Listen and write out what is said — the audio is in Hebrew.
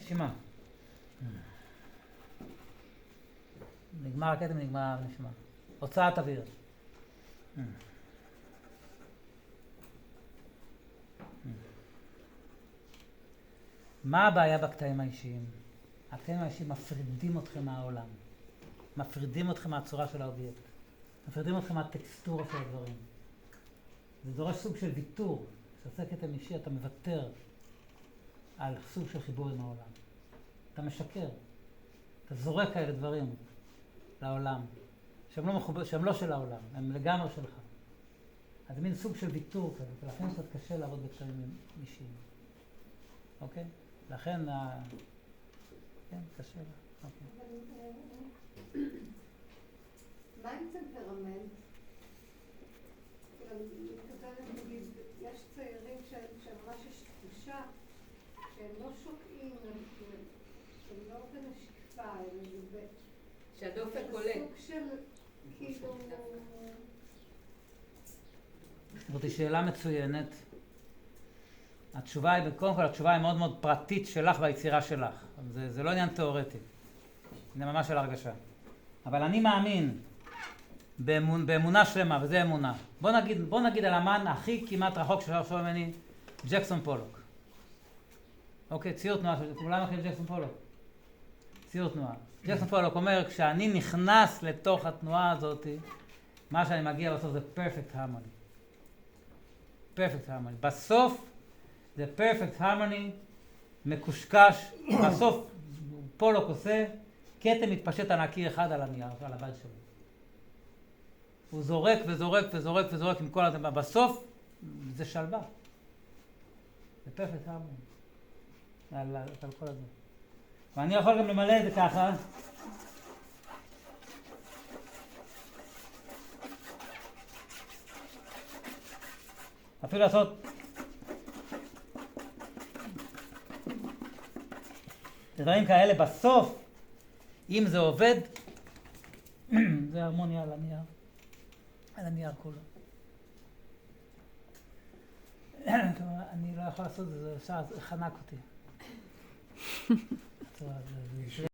נשימה. נגמר הקטע, נגמר הנשימה. הוצאת אוויר. מה הבעיה בקטעים האישיים? הקטעים האישיים מפרידים אתכם מהעולם. מפרידים אתכם מהצורה של האובייקט. מפרידים אתכם מהטקסטורה של הדברים. זה דורש סוג של ויתור. כשעושה קטע אישי אתה מוותר על סוג של חיבור עם העולם. אתה משקר. אתה זורק כאלה דברים לעולם. שהם לא של העולם, הם לגמרי שלך. אז זה מין סוג של ויתור כזה, ולכן קצת קשה לעבוד בקטעים אישיים. אוקיי? לכן, כן, קשה לה. אוקיי. מה עם טמפרמנט? מתכוונת, נגיד, יש צעירים שממש יש תחושה שהם לא שוקעים, שהם לא בנשיקפה, שהדופק עולה. זה סוג של, כאילו... זאת שאלה מצוינת. התשובה היא, קודם כל, התשובה היא מאוד מאוד פרטית שלך והיצירה שלך. זה לא עניין תיאורטי. זה ממש של הרגשה. אבל אני מאמין באמונה שלמה, וזה אמונה. בוא נגיד על אמן הכי כמעט רחוק שחשוב ממני, ג'קסון פולוק. אוקיי, ציור תנועה, כולם מכירים ג'קסון פולוק. ציור תנועה. ג'קסון פולוק אומר, כשאני נכנס לתוך התנועה הזאת, מה שאני מגיע בסוף זה perfect harmony. perfect harmony. בסוף זה perfect harmony, מקושקש, בסוף פולוק עושה, קטע מתפשט ענקי אחד על הנייר, על הבד שלו. הוא זורק וזורק וזורק וזורק עם כל הדבר. בסוף זה שלווה. זה perfect harmony. על כל הזה. ואני יכול גם למלא את זה ככה. אפילו לעשות דברים כאלה בסוף, אם זה עובד, זה הרמוניה על הנייר. על הנייר כולו. אני לא יכול לעשות את זה, זה חנק אותי.